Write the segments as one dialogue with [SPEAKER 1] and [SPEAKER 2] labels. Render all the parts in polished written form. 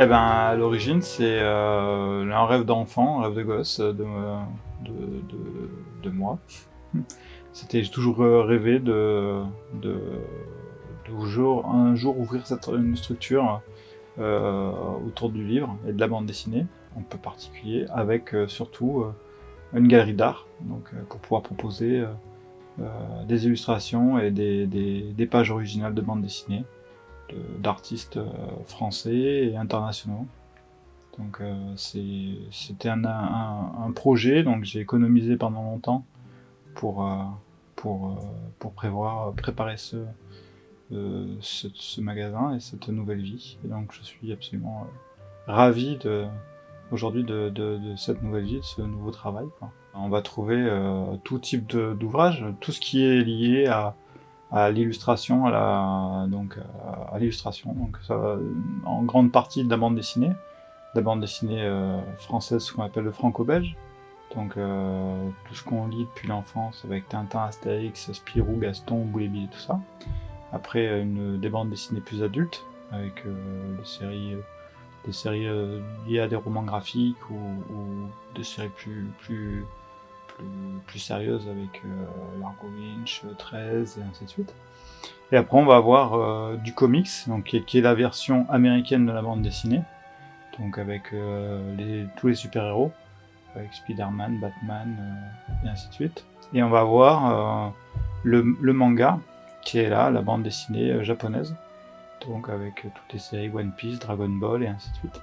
[SPEAKER 1] Eh ben, à l'origine, c'est un rêve d'enfant, un rêve de gosse de moi. J'ai toujours rêvé un jour ouvrir une structure autour du livre et de la bande dessinée, en peu particulier, avec surtout une galerie d'art, donc pour pouvoir proposer des illustrations et des pages originales de bande dessinée d'artistes français et internationaux. Donc c'était un projet, donc j'ai économisé pendant longtemps pour, euh, pour préparer ce magasin et cette nouvelle vie. Et donc je suis absolument ravi aujourd'hui de cette nouvelle vie, de ce nouveau travail, quoi. On va trouver tout type d'ouvrages, tout ce qui est lié à l'illustration, à l'illustration. Donc ça va en grande partie de la bande dessinée française, ce qu'on appelle le franco-belge. Donc tout ce qu'on lit depuis l'enfance avec Tintin, Astérix, Spirou, Gaston, Boulet-Bill et tout ça. Après des bandes dessinées plus adultes avec des séries liées à des romans graphiques ou des séries plus sérieuses avec Largo Winch, 13 et ainsi de suite. Et après on va avoir du comics, donc qui est la version américaine de la bande dessinée, donc avec tous les super-héros, avec Spider-Man, Batman, et ainsi de suite. Et on va avoir le manga, qui est là, la bande dessinée japonaise, donc avec toutes les séries One Piece, Dragon Ball, et ainsi de suite.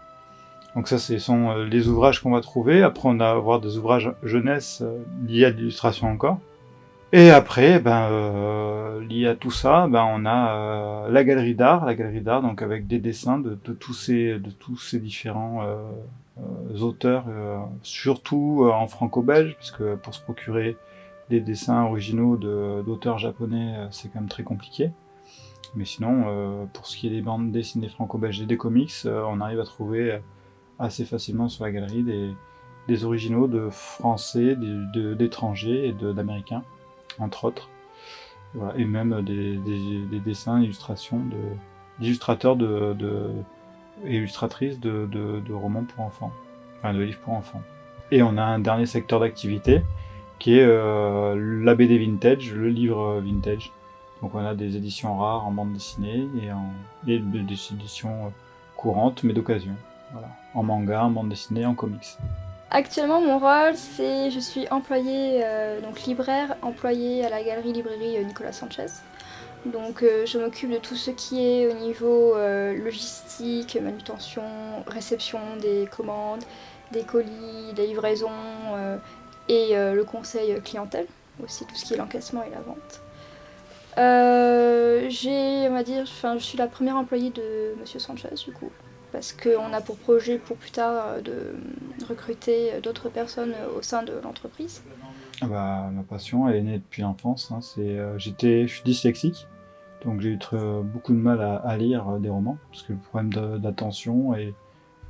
[SPEAKER 1] Donc ça, ce sont les ouvrages qu'on va trouver. Après, on va avoir des ouvrages jeunesse liés à l'illustration encore. Et après, lié à tout ça, on a la galerie d'art, donc avec des dessins de tous ces différents auteurs, surtout en franco-belge, parce que pour se procurer des dessins originaux d'auteurs japonais, c'est quand même très compliqué. Mais sinon, pour ce qui est des bandes dessinées franco-belges et des comics, on arrive à trouver assez facilement sur la galerie des originaux de français, d'étrangers et d'américains, entre autres. Voilà. Et même des dessins, illustrations d'illustrateurs et illustratrices de romans pour enfants, enfin de livres pour enfants. Et on a un dernier secteur d'activité qui est la BD vintage, le livre vintage. Donc on a des éditions rares en bande dessinée et des éditions courantes mais d'occasion. Voilà. En manga, en bande dessinée, en comics.
[SPEAKER 2] Actuellement, mon rôle, c'est je suis employée, donc libraire, employée à la galerie librairie Nicolas Sanchez. Donc je m'occupe de tout ce qui est au niveau logistique, manutention, réception des commandes, des colis, des livraisons et le conseil clientèle, aussi tout ce qui est l'encaissement et la vente. On va dire, je suis la première employée de Monsieur Sanchez du coup, parce qu'on a pour projet pour plus tard de recruter d'autres personnes au sein de l'entreprise.
[SPEAKER 1] Ah bah, ma passion, elle est née depuis l'enfance, hein. Je suis dyslexique, donc j'ai eu beaucoup de mal à lire des romans, parce que le problème d'attention, et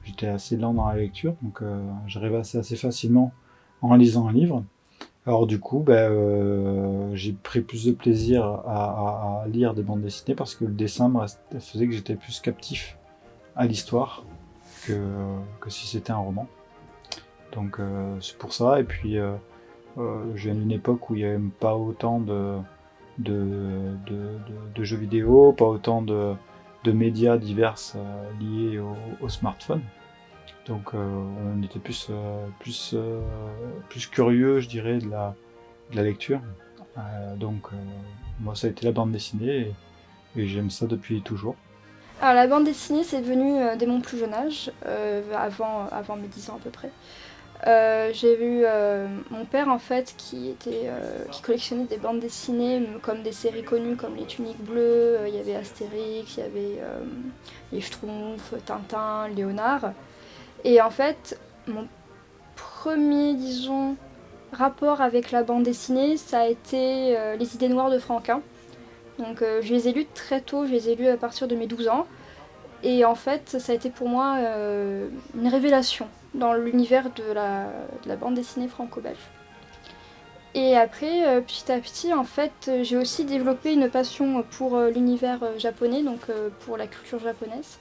[SPEAKER 1] j'étais assez lent dans la lecture, donc j'arrivais assez facilement en lisant un livre. Alors du coup, j'ai pris plus de plaisir à lire des bandes dessinées parce que le dessin faisait que j'étais plus captif à l'histoire que, que si c'était un roman. Donc c'est pour ça. Et puis je viens d'une époque où il n'y avait pas autant de jeux vidéo, pas autant de médias divers liés au smartphone. Donc on était plus curieux, je dirais, de la lecture. Donc moi ça a été la bande dessinée et j'aime ça depuis toujours.
[SPEAKER 2] Alors la bande dessinée, c'est venu dès mon plus jeune âge, avant mes 10 ans à peu près. J'ai vu mon père en fait qui collectionnait des bandes dessinées comme des séries connues comme les Tuniques Bleues, il y avait Astérix, il y avait les Schtroumpfs, Tintin, Léonard. Et en fait, mon premier, disons, rapport avec la bande dessinée, ça a été Les Idées Noires de Franquin. Donc je les ai lus très tôt, je les ai lus à partir de mes 12 ans. Et en fait, ça a été pour moi une révélation dans l'univers de la bande dessinée franco-belge. Et après, petit à petit, en fait, j'ai aussi développé une passion pour l'univers japonais, donc pour la culture japonaise.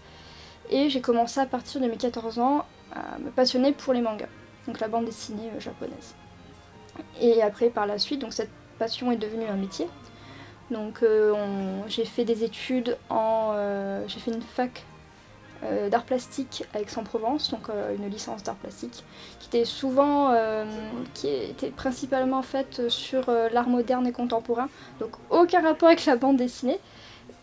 [SPEAKER 2] Et j'ai commencé à partir de mes 14 ans à me passionner pour les mangas, donc la bande dessinée japonaise. Et après, par la suite, donc cette passion est devenue un métier. Donc j'ai fait des études j'ai fait une fac d'art plastique à Aix-en-Provence, donc une licence d'art plastique, qui était principalement faite sur l'art moderne et contemporain, donc aucun rapport avec la bande dessinée.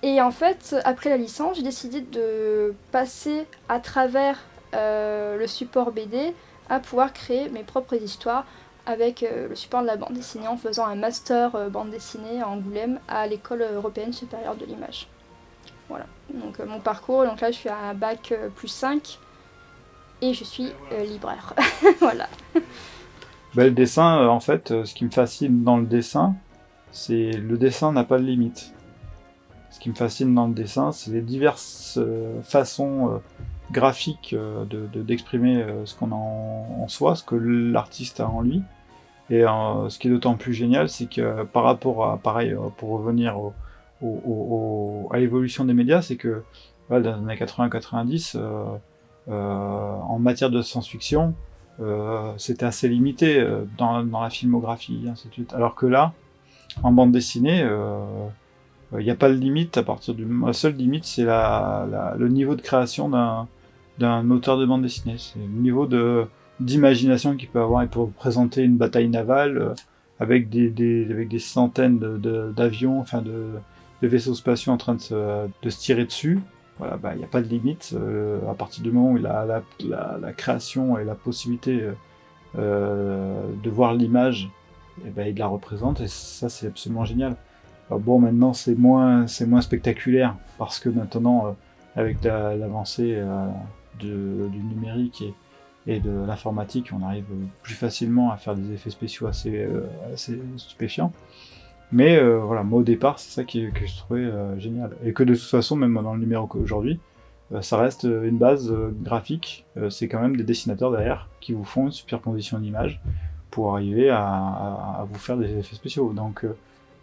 [SPEAKER 2] Et en fait, après la licence, j'ai décidé de passer à travers le support BD à pouvoir créer mes propres histoires avec le support de la bande dessinée en faisant un master bande dessinée à Angoulême à l'école européenne supérieure de l'image. Voilà, donc mon parcours, donc là je suis à un bac plus 5 et je suis libraire. Voilà.
[SPEAKER 1] Le dessin, en fait, ce qui me fascine dans le dessin, c'est le dessin n'a pas de limite. Ce qui me fascine dans le dessin, c'est les diverses façons graphiques d'exprimer ce qu'on a en soi, ce que l'artiste a en lui. Et ce qui est d'autant plus génial, c'est que par rapport à, pareil, pour revenir à l'évolution des médias, c'est que voilà, dans les années 80-90, en matière de science-fiction, c'était assez limité dans la filmographie, et ainsi de suite. Alors que là, en bande dessinée, il n'y a pas de limite. La seule limite, c'est le niveau de création d'un auteur de bande dessinée. C'est le niveau d'imagination qu'il peut avoir. Il peut présenter une bataille navale avec des centaines d'avions, enfin de vaisseaux spatiaux en train de se tirer dessus. Voilà, il n'y a pas de limite. À partir du moment où il a la création et la possibilité de voir l'image, et il la représente, et ça, c'est absolument génial. Alors bon, maintenant, c'est moins spectaculaire, parce que maintenant, avec l'avancée du numérique et de l'informatique, on arrive plus facilement à faire des effets spéciaux assez stupéfiants. Mais voilà, moi au départ, c'est ça que je trouvais génial. Et que de toute façon, même dans le numérique aujourd'hui, ça reste une base graphique. C'est quand même des dessinateurs derrière qui vous font une superposition d'images pour arriver à vous faire des effets spéciaux. Donc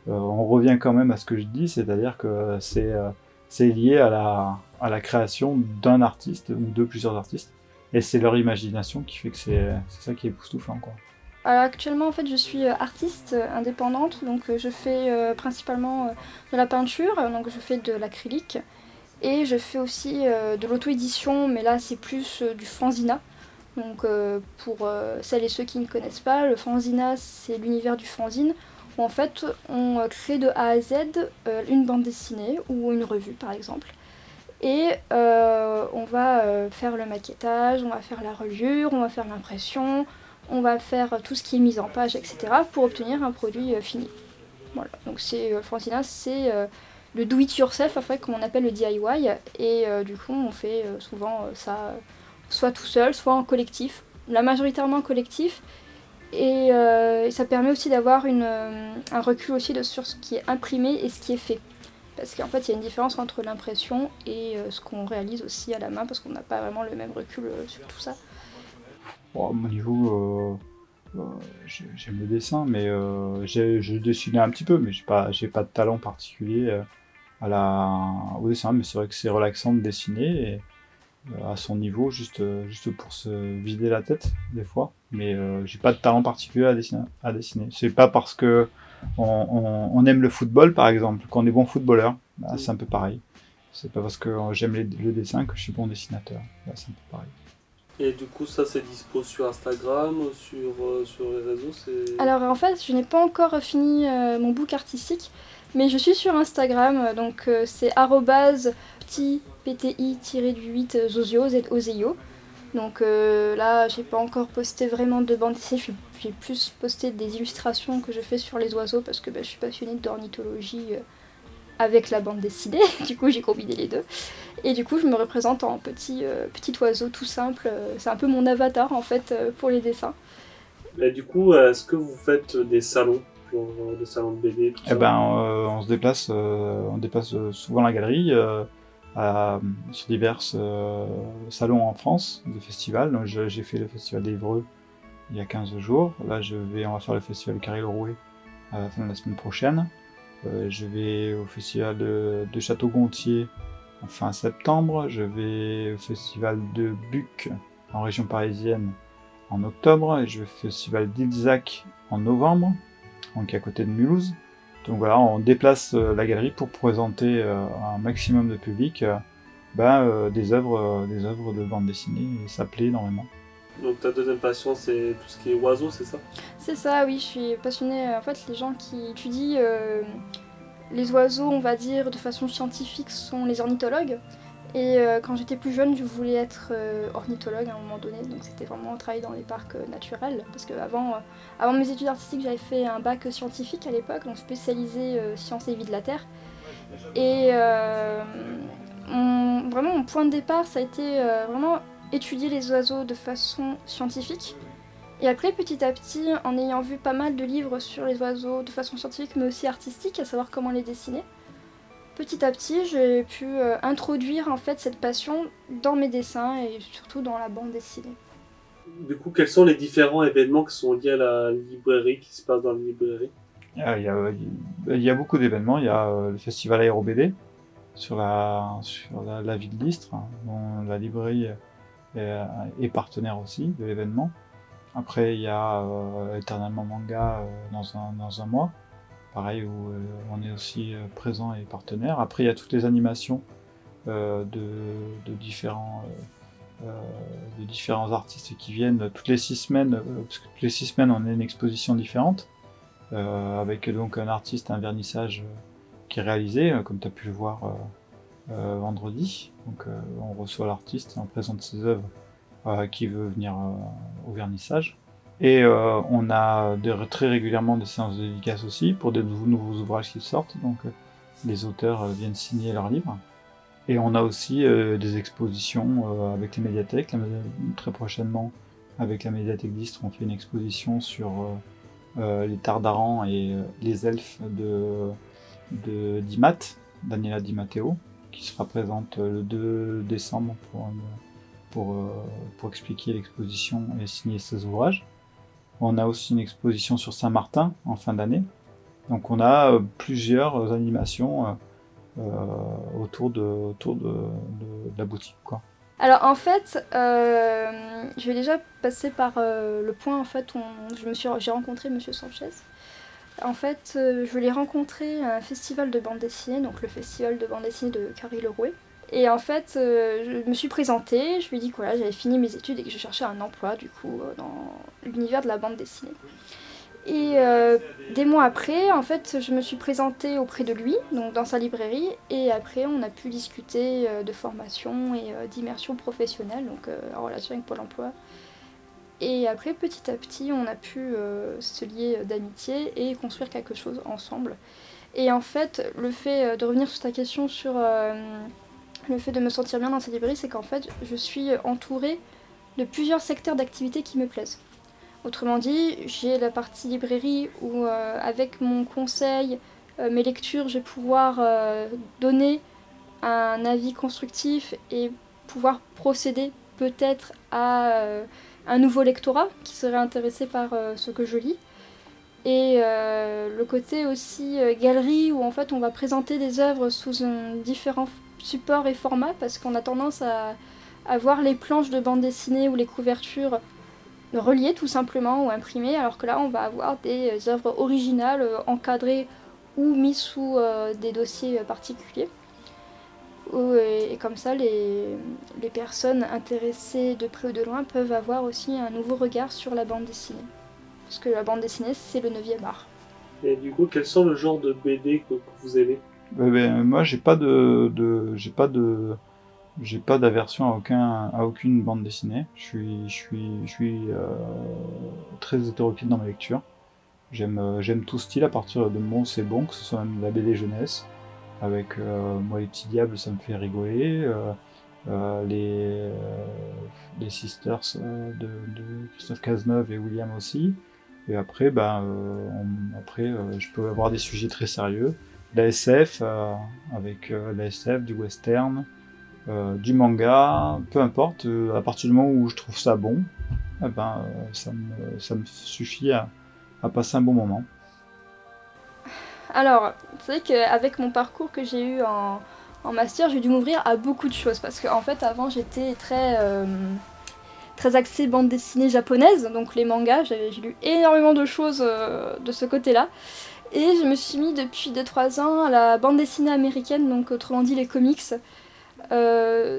[SPEAKER 1] on revient quand même à ce que je dis, c'est-à-dire que c'est lié à la création d'un artiste ou de plusieurs artistes. Et c'est leur imagination qui fait que c'est ça qui est époustouflant, quoi.
[SPEAKER 2] Alors actuellement, en fait, je suis artiste indépendante, donc je fais principalement de la peinture, donc je fais de l'acrylique, et je fais aussi de l'auto-édition, mais là c'est plus du fanzina. Donc pour celles et ceux qui ne connaissent pas, le fanzina c'est l'univers du fanzine, où en fait on crée de A à Z une bande dessinée ou une revue par exemple. Et on va faire le maquettage, on va faire la reliure, on va faire l'impression, on va faire tout ce qui est mise en page, etc. pour obtenir un produit fini. Voilà, donc Fanzina, c'est le do it yourself, en fait, comme on appelle le DIY, et du coup on fait souvent ça soit tout seul, soit en collectif, la majoritairement en collectif, et ça permet aussi d'avoir un recul aussi sur ce qui est imprimé et ce qui est fait. Parce qu'en fait, il y a une différence entre l'impression et ce qu'on réalise aussi à la main, parce qu'on n'a pas vraiment le même recul sur tout ça.
[SPEAKER 1] Bon, à mon niveau, j'aime le dessin, mais je dessinais un petit peu, mais j'ai pas de talent particulier au dessin. Mais c'est vrai que c'est relaxant de dessiner et, à son niveau, juste pour se vider la tête des fois. Mais j'ai pas de talent particulier à dessiner. C'est pas parce que on aime le football, par exemple, qu'on est bon footballeur. Bah, c'est un peu pareil. C'est pas parce que j'aime le dessin que je suis bon dessinateur. Bah, c'est un peu pareil.
[SPEAKER 3] Et du coup, ça c'est dispo sur Instagram, sur les réseaux, c'est...
[SPEAKER 2] Alors en fait, je n'ai pas encore fini mon book artistique, mais je suis sur Instagram, donc c'est @pti-8 zozio, Z-O-Z-I-O. Donc là, j'ai pas encore posté vraiment de bande dessinée, j'ai plus posté des illustrations que je fais sur les oiseaux parce que je suis passionnée d'ornithologie avec la bande dessinée, du coup j'ai combiné les deux. Et du coup, je me représente en petit oiseau tout simple, c'est un peu mon avatar en fait pour les dessins.
[SPEAKER 3] Et du coup, est-ce que vous faites des salons, genre des salons de BD, tout ça?
[SPEAKER 1] On déplace souvent la galerie sur divers salons en France, des festivals. Donc j'ai fait le festival d'Évreux il y a 15 jours. Là, on va faire le festival de Carré-le-Rouet à la fin de la semaine prochaine. Je vais au festival de Château-Gontier en fin septembre. Je vais au festival de Buc en région parisienne en octobre, et je vais au festival d'Ilzac en novembre, donc à côté de Mulhouse. Donc voilà, on déplace la galerie pour présenter à un maximum de public des œuvres de bande dessinée, et ça plaît énormément.
[SPEAKER 3] Donc ta deuxième passion, c'est tout ce qui est oiseaux, c'est ça?
[SPEAKER 2] C'est ça, oui, je suis passionnée. En fait, les gens qui étudient les oiseaux, on va dire, de façon scientifique, sont les ornithologues. Et quand j'étais plus jeune, je voulais être ornithologue à un moment donné, donc c'était vraiment travailler dans les parcs naturels. Parce qu'avant avant mes études artistiques, j'avais fait un bac scientifique à l'époque, donc spécialisé sciences et vie de la Terre. Et vraiment, mon point de départ, ça a été vraiment étudier les oiseaux de façon scientifique. Et après, petit à petit, en ayant vu pas mal de livres sur les oiseaux de façon scientifique, mais aussi artistique, à savoir comment les dessiner, petit à petit, j'ai pu introduire en fait cette passion dans mes dessins et surtout dans la bande dessinée.
[SPEAKER 3] Du coup, quels sont les différents événements qui sont liés à la librairie, qui se passent dans la librairie?
[SPEAKER 1] Il y a beaucoup d'événements. Il y a le festival Aéro BD sur la ville d'Istres, hein, dont la librairie est partenaire aussi de l'événement. Après, il y a Éternellement Manga dans un mois, pareil, où on est aussi présent et partenaire. Après, il y a toutes les animations de différents artistes qui viennent toutes les 6 semaines, parce que toutes les 6 semaines, on a une exposition différente, avec donc un artiste, un vernissage qui est réalisé, comme tu as pu le voir vendredi. Donc, on reçoit l'artiste et on présente ses œuvres qui veut venir au vernissage. Et on a très régulièrement des séances de dédicaces aussi pour des nouveaux ouvrages qui sortent. Donc les auteurs viennent signer leurs livres. Et on a aussi des expositions avec les médiathèques. Très prochainement, avec la médiathèque d'Istres, on fait une exposition sur les Tardarans et les elfes d'Imat, Daniela Di Matteo, qui sera présente le 2 décembre pour expliquer l'exposition et signer ses ouvrages. On a aussi une exposition sur Saint-Martin en fin d'année. Donc on a plusieurs animations autour de la boutique, quoi.
[SPEAKER 2] Alors en fait, je vais déjà passer par le point en fait où j'ai rencontré Monsieur Sanchez. En fait, je l'ai rencontré à un festival de bande dessinée, donc le festival de bande dessinée de Carrie Lerouet. Et en fait, je me suis présentée, je lui ai dit que voilà, j'avais fini mes études et que je cherchais un emploi du coup dans l'univers de la bande dessinée. Et des mois après, en fait, je me suis présentée auprès de lui, donc dans sa librairie, et après on a pu discuter de formation et d'immersion professionnelle, donc en relation avec Pôle emploi. Et après, petit à petit, on a pu se lier d'amitié et construire quelque chose ensemble. Et en fait, le fait de revenir sur ta question sur le fait de me sentir bien dans cette librairie, c'est qu'en fait, je suis entourée de plusieurs secteurs d'activité qui me plaisent. Autrement dit, j'ai la partie librairie où, avec mon conseil, mes lectures, je vais pouvoir donner un avis constructif et pouvoir procéder peut-être à un nouveau lectorat qui serait intéressé par ce que je lis. Et le côté aussi galerie où en fait on va présenter des œuvres sous différents supports et formats parce qu'on a tendance à voir les planches de bande dessinée ou les couvertures reliées tout simplement ou imprimées, alors que là on va avoir des œuvres originales encadrées ou mises sous des dossiers particuliers. Et comme ça les personnes intéressées de près ou de loin peuvent avoir aussi un nouveau regard sur la bande dessinée. Parce que la bande dessinée c'est le 9e art.
[SPEAKER 3] Et du coup, quels sont le genre de BD que vous aimez?
[SPEAKER 1] Moi, j'ai pas d'aversion à aucune bande dessinée. Je suis très hétéroclite dans ma lecture. J'aime tout style à partir de moment où c'est bon, que ce soit même de la BD jeunesse. Avec moi, les petits diables, ça me fait rigoler. Les Sisters de Christophe Cazeneuve et William aussi. Et après, je peux avoir des sujets très sérieux. La SF, avec la SF, du western, du manga, peu importe, à partir du moment où je trouve ça bon, ça me suffit à passer un bon moment.
[SPEAKER 2] Alors, c'est vrai qu'avec mon parcours que j'ai eu en en master, j'ai dû m'ouvrir à beaucoup de choses parce qu'en fait avant j'étais très axée bande dessinée japonaise, donc les mangas, j'ai lu énormément de choses de ce côté-là. Et je me suis mis depuis 2-3 ans à la bande dessinée américaine, donc autrement dit les comics.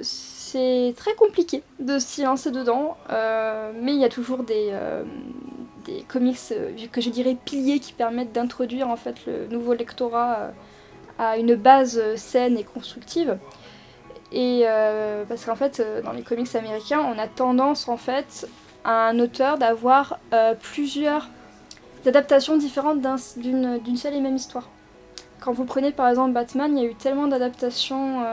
[SPEAKER 2] C'est très compliqué de s'y lancer dedans, mais il y a toujours des comics que je dirais piliers qui permettent d'introduire en fait le nouveau lectorat à une base saine et constructive. Et parce qu'en fait, dans les comics américains, on a tendance en fait à un auteur d'avoir plusieurs adaptations différentes d'une seule et même histoire. Quand vous prenez par exemple Batman, il y a eu tellement d'adaptations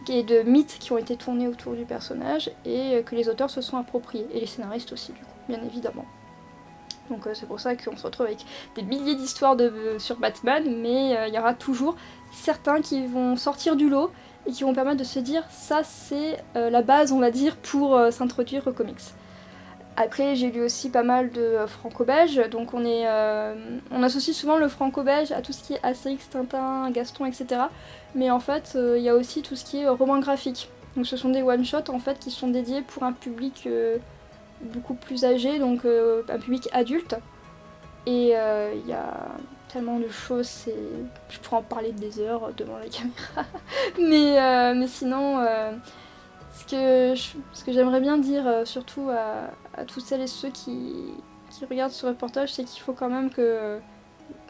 [SPEAKER 2] et de mythes qui ont été tournés autour du personnage et que les auteurs se sont appropriés. Et les scénaristes aussi, du coup, bien évidemment. Donc c'est pour ça qu'on se retrouve avec des milliers d'histoires sur Batman, mais il y aura toujours certains qui vont sortir du lot et qui vont permettre de se dire ça c'est la base on va dire pour s'introduire aux comics. Après j'ai lu aussi pas mal de franco-belge, donc on associe souvent le franco-belge à tout ce qui est Astérix, Tintin, Gaston, etc. Mais en fait il y a aussi tout ce qui est roman graphique. Donc ce sont des one-shots en fait qui sont dédiés pour un public beaucoup plus âgé, donc un public adulte. Et il y a tellement de choses, je pourrais en parler des heures devant la caméra. mais sinon, ce que j'aimerais bien dire surtout à toutes celles et ceux qui regardent ce reportage, c'est qu'il faut quand même que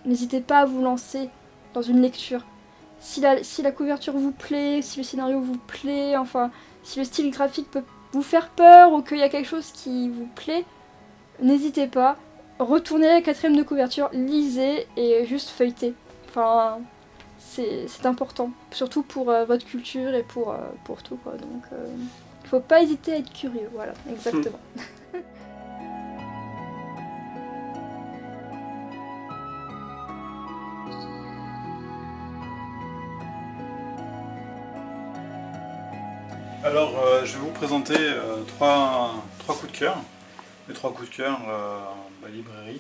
[SPEAKER 2] n'hésitez pas à vous lancer dans une lecture. Si la couverture vous plaît, si le scénario vous plaît, enfin, si le style graphique peut vous faire peur ou qu'il y a quelque chose qui vous plaît, n'hésitez pas. Retournez à la 4ème de couverture, lisez et juste feuilletez. Enfin, c'est important, surtout pour votre culture et pour tout, quoi. Donc, il faut pas hésiter à être curieux, voilà, exactement.
[SPEAKER 1] Alors, je vais vous présenter trois coups de cœur. Les 3 coups de cœur librairie.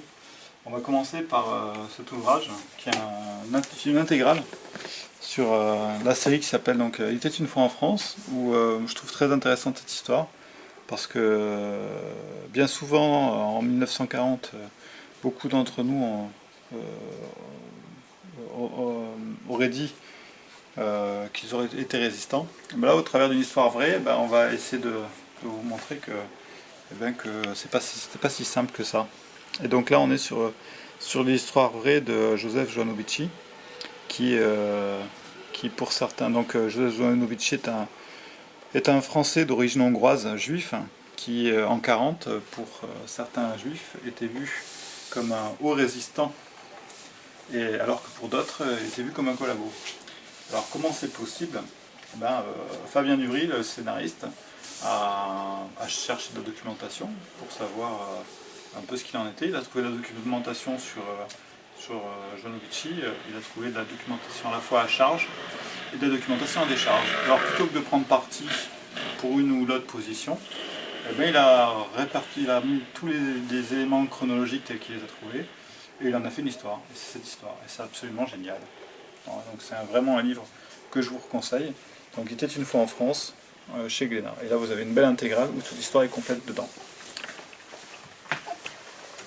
[SPEAKER 1] On va commencer par cet ouvrage qui est une intégrale sur la série qui s'appelle donc Il était une fois en France, où je trouve très intéressante cette histoire parce que bien souvent en 1940 beaucoup d'entre nous auraient dit qu'ils auraient été résistants. Mais là, au travers d'une histoire vraie, on va essayer de vous montrer que c'était pas si simple que ça. Et donc là, on est sur l'histoire vraie de Joseph Joanovici, qui pour certains, donc Joseph Joanovici est un Français d'origine hongroise, juif, qui en 40, pour certains juifs, était vu comme un haut résistant, et alors que pour d'autres, était vu comme un collabo. Alors comment c'est possible? Fabien Duvry, le scénariste, à chercher de la documentation pour savoir un peu ce qu'il en était. Il a trouvé de la documentation sur Joanovici, il a trouvé de la documentation à la fois à charge et de la documentation à décharge. Alors plutôt que de prendre parti pour une ou l'autre position, il a mis tous les éléments chronologiques tels qu'il les a trouvés et il en a fait une histoire. Et c'est cette histoire, et c'est absolument génial. Donc c'est vraiment un livre que je vous conseille. Donc il était une fois en France, chez Glénat. Et là vous avez une belle intégrale où toute l'histoire est complète dedans.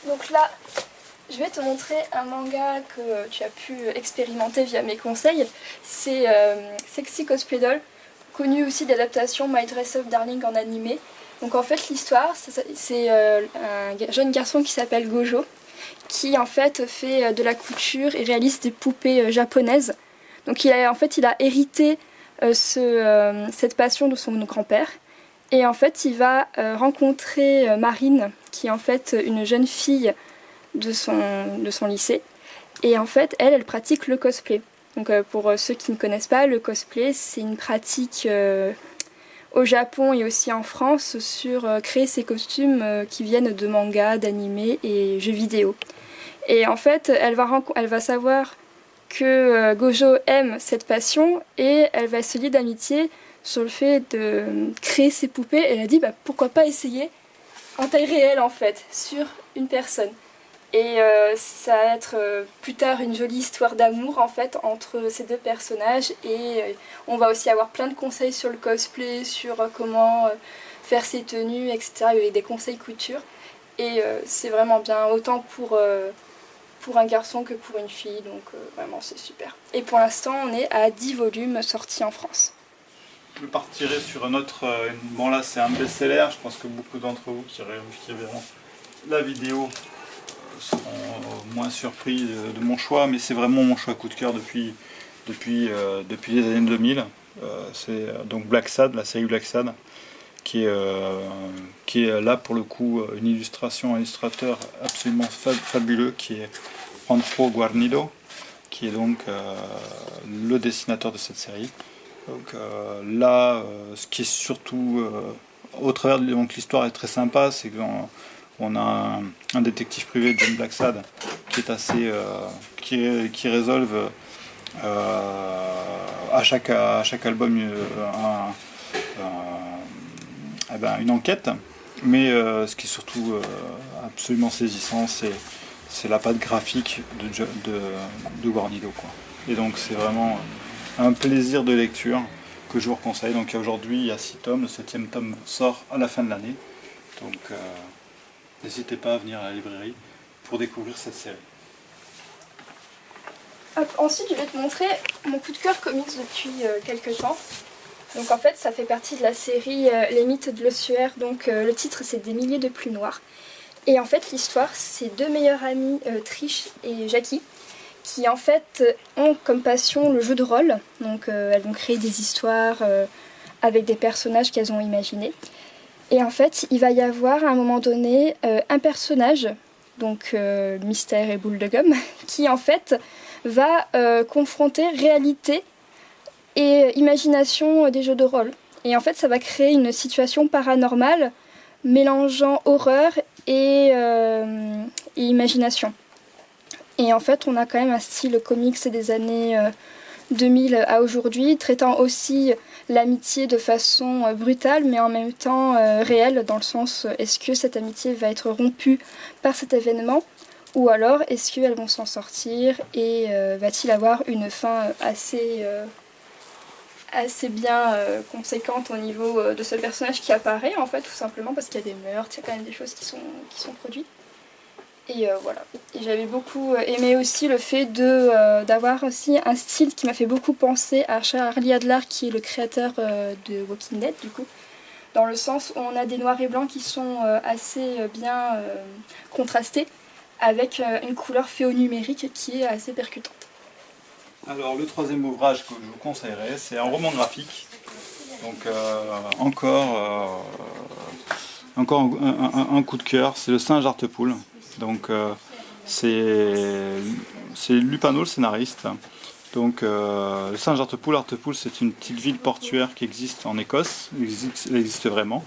[SPEAKER 2] Donc là, je vais te montrer un manga que tu as pu expérimenter via mes conseils. C'est Sexy Cosplay Doll, connu aussi d'adaptation My Dress Up Darling en animé. Donc en fait l'histoire, c'est un jeune garçon qui s'appelle Gojo, qui en fait fait de la couture et réalise des poupées japonaises. Donc il a hérité cette passion de son grand-père. Et en fait, il va rencontrer Marine, qui est en fait une jeune fille de son lycée. Et en fait, elle pratique le cosplay. Donc pour ceux qui ne connaissent pas, le cosplay, c'est une pratique au Japon et aussi en France sur créer ces costumes qui viennent de mangas, d'animés et jeux vidéo. Et en fait, elle va savoir que Gojo aime cette passion et elle va se lier d'amitié sur le fait de créer ses poupées. Elle a dit pourquoi pas essayer en taille réelle en fait, sur une personne. Et ça va être plus tard une jolie histoire d'amour en fait entre ces deux personnages. Et on va aussi avoir plein de conseils sur le cosplay, sur comment faire ses tenues, etc. Il y a des conseils couture. Et c'est vraiment bien, autant pour un garçon que pour une fille, donc vraiment c'est super. Et pour l'instant on est à 10 volumes sortis en France.
[SPEAKER 1] Je partirai sur un autre, bon là c'est un best-seller, je pense que beaucoup d'entre vous qui verront la vidéo seront moins surpris de mon choix, mais c'est vraiment mon choix coup de cœur depuis les années 2000. C'est donc Black Sad, la série Black Sad, qui est là pour le coup un illustrateur absolument fabuleux, qui est Juanjo Guarnido, qui est donc le dessinateur de cette série. Donc là, ce qui est surtout au travers de l'histoire est très sympa, c'est qu'on a un détective privé, John Blacksad, qui est assez qui résolve à chaque album une enquête. Mais ce qui est surtout absolument saisissant, c'est la patte graphique de Guarnido, quoi. Et donc c'est vraiment un plaisir de lecture que je vous conseille. Donc aujourd'hui il y a 6 tomes, le 7e tome sort à la fin de l'année. Donc n'hésitez pas à venir à la librairie pour découvrir cette série.
[SPEAKER 2] Ensuite je vais te montrer mon coup de cœur comics depuis quelques temps. Donc en fait ça fait partie de la série Les Mythes de l'Ossuaire. Donc le titre c'est Des milliers de pluies noires. Et en fait l'histoire c'est deux meilleurs amis, Trish et Jackie, qui en fait ont comme passion le jeu de rôle. Donc elles vont créer des histoires avec des personnages qu'elles ont imaginés. Et en fait il va y avoir à un moment donné un personnage, donc Mystère et Boule de Gomme, qui en fait va confronter réalité et imagination des jeux de rôle. Et en fait ça va créer une situation paranormale mélangeant horreur et imagination. Et en fait, on a quand même un style comics des années 2000 à aujourd'hui, traitant aussi l'amitié de façon brutale, mais en même temps réelle, dans le sens, est-ce que cette amitié va être rompue par cet événement, ou alors est-ce qu'elles vont s'en sortir, et va-t-il avoir une fin assez bien conséquente au niveau de ce personnage qui apparaît, en fait, tout simplement, parce qu'il y a des meurtres, il y a quand même des choses qui sont produites. Et voilà. Et j'avais beaucoup aimé aussi le fait d'avoir aussi un style qui m'a fait beaucoup penser à Charlie Adler, qui est le créateur de Walking Dead, du coup. Dans le sens où on a des noirs et blancs qui sont assez bien contrastés, avec une couleur féonumérique qui est assez percutante.
[SPEAKER 1] Alors le 3e ouvrage que je vous conseillerais, c'est un roman graphique. Donc encore un coup de cœur, c'est Le Singe Hartlepool. Donc c'est Lupano le scénariste. Donc le Singe Hartlepool, c'est une petite ville portuaire qui existe en Écosse, elle existe vraiment.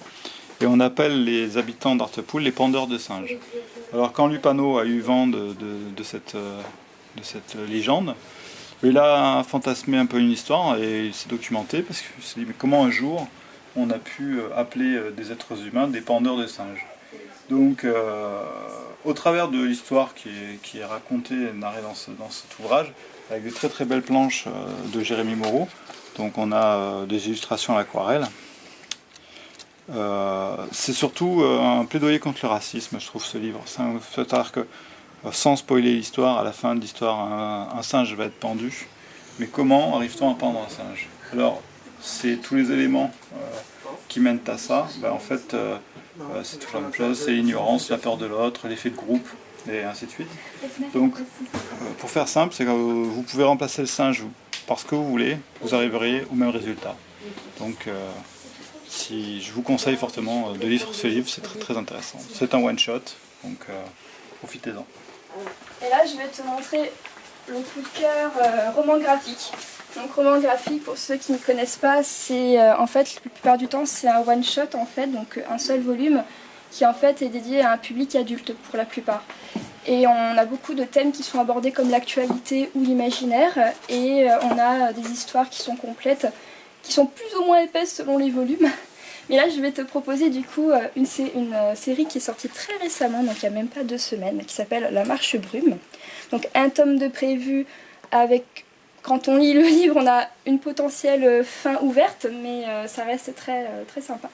[SPEAKER 1] Et on appelle les habitants d'Hartlepool les pendeurs de singes. Alors quand Lupano a eu vent de cette légende, il a fantasmé un peu une histoire et il s'est documenté parce que c'est comment un jour on a pu appeler des êtres humains des pendeurs de singes. Donc au travers de l'histoire qui est racontée et narrée dans cet ouvrage, avec de très très belles planches de Jérémy Moreau, donc on a des illustrations à l'aquarelle. C'est surtout un plaidoyer contre le racisme, je trouve, ce livre. C'est-à-dire que, sans spoiler l'histoire, à la fin de l'histoire, un singe va être pendu. Mais comment arrive-t-on à pendre un singe? Alors, c'est tous les éléments qui mènent à ça. En fait, c'est toujours la même chose, c'est l'ignorance, la peur de l'autre, l'effet de groupe, et ainsi de suite. Donc, pour faire simple, c'est que vous pouvez remplacer le singe par ce que vous voulez, vous arriverez au même résultat. Donc, je vous conseille fortement de lire ce livre, c'est très très intéressant. C'est un one-shot, donc profitez-en.
[SPEAKER 2] Et là, je vais te montrer le coup de cœur roman graphique. Donc roman graphique, pour ceux qui ne connaissent pas, c'est en fait, la plupart du temps, c'est un one-shot en fait, donc un seul volume qui en fait est dédié à un public adulte pour la plupart. Et on a beaucoup de thèmes qui sont abordés comme l'actualité ou l'imaginaire, et on a des histoires qui sont complètes, qui sont plus ou moins épaisses selon les volumes, Mais là, je vais te proposer du coup une série qui est sortie très récemment, donc il n'y a même pas 2 semaines, qui s'appelle La Marche Brume. Donc un tome de prévu avec... Quand on lit le livre, on a une potentielle fin ouverte, mais ça reste très, très sympa.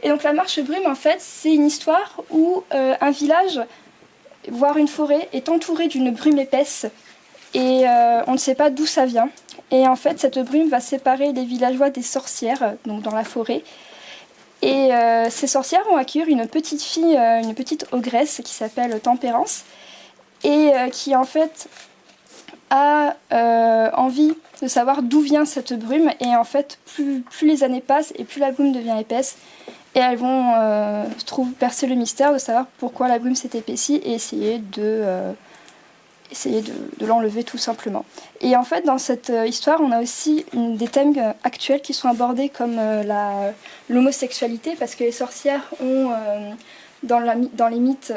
[SPEAKER 2] Et donc La Marche Brume, en fait, c'est une histoire où un village, voire une forêt, est entouré d'une brume épaisse et on ne sait pas d'où ça vient. Et en fait, cette brume va séparer les villageois des sorcières, donc dans la forêt. Et ces sorcières vont accueillir une petite fille, une petite ogresse qui s'appelle Tempérance, et qui en fait a envie de savoir d'où vient cette brume. Et en fait, plus les années passent et plus la brume devient épaisse. Et elles vont percer le mystère de savoir pourquoi la brume s'est épaissie et essayer de l'enlever tout simplement. Et en fait, dans cette histoire, on a aussi des thèmes actuels qui sont abordés comme l'homosexualité, parce que les sorcières ont, dans les mythes,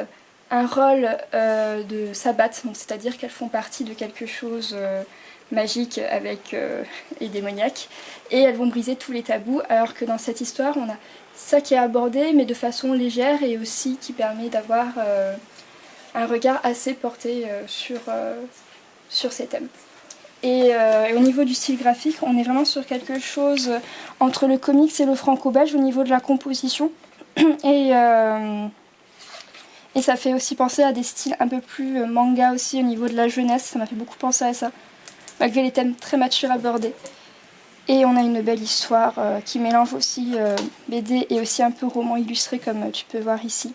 [SPEAKER 2] un rôle de sabbat, c'est-à-dire qu'elles font partie de quelque chose magique avec et démoniaque, et elles vont briser tous les tabous, alors que dans cette histoire, on a ça qui est abordé, mais de façon légère, et aussi qui permet d'avoir un regard assez porté sur ces thèmes. Et au niveau du style graphique, on est vraiment sur quelque chose entre le comics et le franco-belge au niveau de la composition. Et ça fait aussi penser à des styles un peu plus manga aussi au niveau de la jeunesse. Ça m'a fait beaucoup penser à ça, malgré les thèmes très matures abordés. Et on a une belle histoire qui mélange aussi BD et aussi un peu roman illustré, comme tu peux voir ici,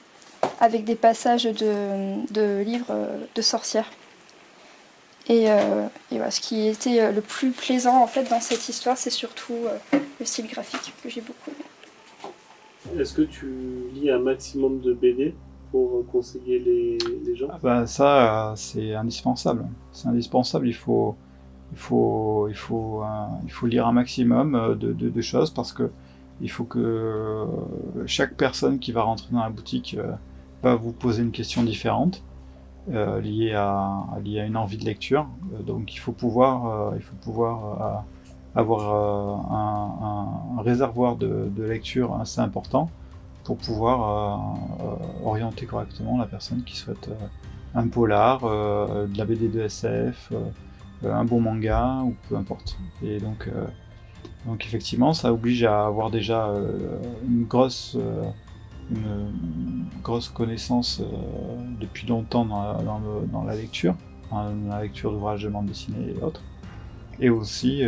[SPEAKER 2] avec des passages de livres de sorcières. Et voilà, ce qui était le plus plaisant en fait dans cette histoire, c'est surtout le style graphique que j'ai beaucoup aimé.
[SPEAKER 3] Est-ce que tu lis un maximum de BD pour conseiller les gens?
[SPEAKER 1] Ça, c'est indispensable. C'est indispensable, il faut lire un maximum de choses, parce que il faut que chaque personne qui va rentrer dans la boutique va vous poser une question différente liée à une envie de lecture. Donc il faut pouvoir avoir un réservoir de lecture assez important pour pouvoir orienter correctement la personne qui souhaite un polar, de la BD de SF, un bon manga ou peu importe. Et donc effectivement, ça oblige à avoir déjà une grosse connaissance depuis longtemps dans la lecture d'ouvrages de bande dessinée et autres. Et aussi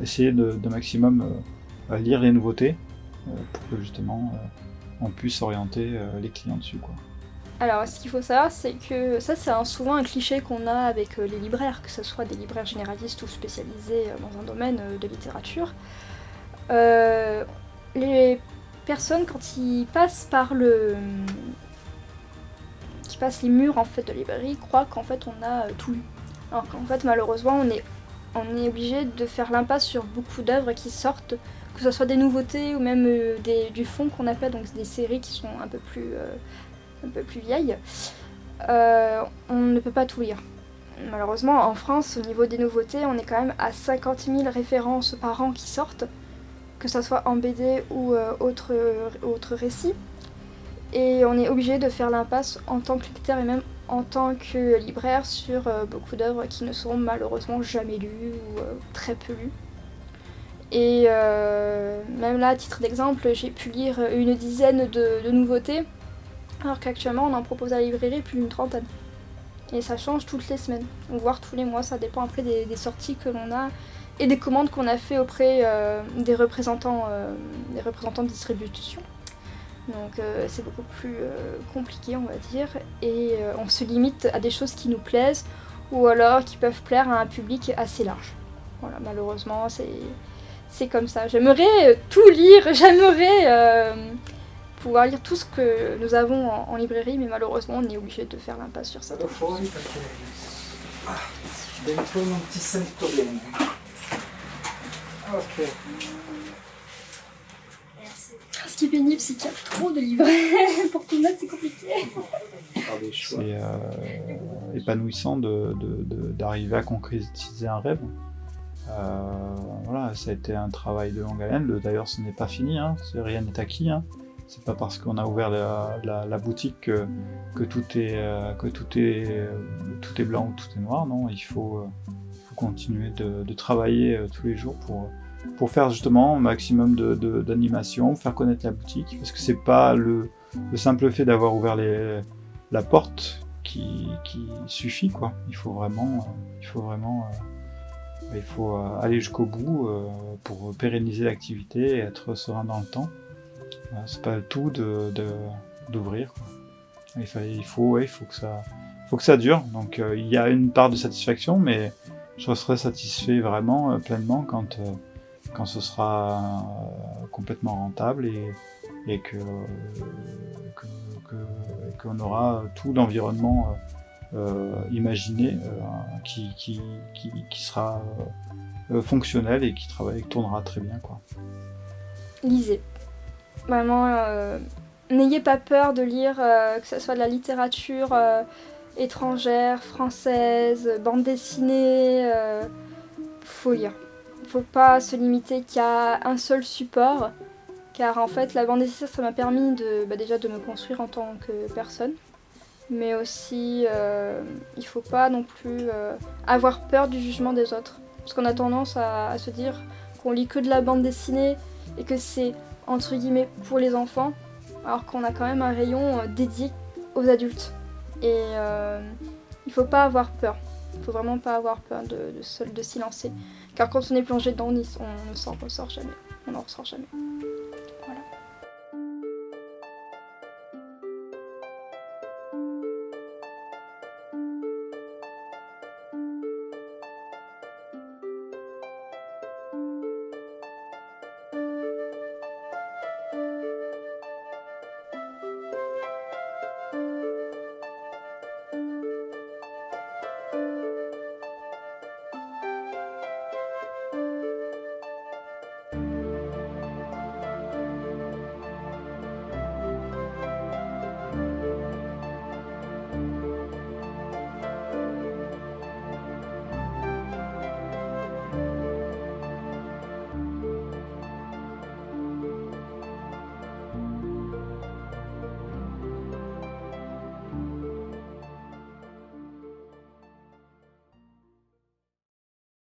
[SPEAKER 1] essayer de maximum lire les nouveautés pour que justement on puisse orienter les clients dessus, quoi.
[SPEAKER 2] Alors, ce qu'il faut savoir, c'est que ça, c'est souvent un cliché qu'on a avec les libraires, que ce soit des libraires généralistes ou spécialisés dans un domaine de littérature. Les personnes, quand ils passent les murs en fait de librairie, croient qu'en fait on a tout lu. Alors qu'en fait, malheureusement, on est obligé de faire l'impasse sur beaucoup d'œuvres qui sortent, que ce soit des nouveautés ou même du fond qu'on appelle, donc des séries qui sont un peu plus vieilles. On ne peut pas tout lire. Malheureusement, en France, au niveau des nouveautés, on est quand même à 50 000 références par an qui sortent, que ce soit en BD ou autre récit. Et on est obligé de faire l'impasse en tant que lecteur et même en tant que libraire sur beaucoup d'œuvres qui ne seront malheureusement jamais lues ou très peu lues. Et même là, à titre d'exemple, j'ai pu lire une dizaine de nouveautés, alors qu'actuellement on en propose à la librairie plus d'une trentaine. Et ça change toutes les semaines, ou voire tous les mois, ça dépend après des sorties que l'on a et des commandes qu'on a fait auprès des représentants de distribution. Donc c'est beaucoup plus compliqué, on va dire, et on se limite à des choses qui nous plaisent ou alors qui peuvent plaire à un public assez large. Voilà, malheureusement, c'est comme ça. J'aimerais tout lire, j'aimerais pouvoir lire tout ce que nous avons en librairie, mais malheureusement, on est obligé de faire l'impasse sur ça.
[SPEAKER 4] Dentro non ti sento bene. Ok.
[SPEAKER 2] Ce qui est pénible, c'est qu'il y a trop de livres. Pour tout mettre, c'est compliqué.
[SPEAKER 1] C'est épanouissant d'arriver à concrétiser un rêve. Voilà, ça a été un travail de longue haleine. D'ailleurs, ce n'est pas fini, hein. Rien n'est acquis. Hein. C'est pas parce qu'on a ouvert la boutique que tout est blanc ou tout est noir. Non, il faut continuer de travailler tous les jours pour faire justement un maximum d'animation, faire connaître la boutique, parce que c'est pas le simple fait d'avoir ouvert la porte qui suffit, quoi. Il faut aller jusqu'au bout pour pérenniser l'activité et être serein dans le temps. C'est pas le tout d'ouvrir, quoi. Il faut que ça dure. Donc il y a une part de satisfaction, mais je serai satisfait vraiment pleinement quand ce sera complètement rentable et qu'on aura tout l'environnement imaginé qui sera fonctionnel et qui tournera très bien, quoi.
[SPEAKER 2] Lisez. Vraiment, n'ayez pas peur de lire, que ce soit de la littérature étrangère, française, bande dessinée. Faut lire. Faut pas se limiter qu'à un seul support, car en fait la bande dessinée ça m'a permis déjà de me construire en tant que personne, mais aussi il faut pas non plus avoir peur du jugement des autres, parce qu'on a tendance à se dire qu'on lit que de la bande dessinée et que c'est entre guillemets pour les enfants, alors qu'on a quand même un rayon dédié aux adultes. Et il faut pas avoir peur. Il faut vraiment pas avoir peur de s'y lancer. Car quand on est plongé dedans, on n'en ressort jamais.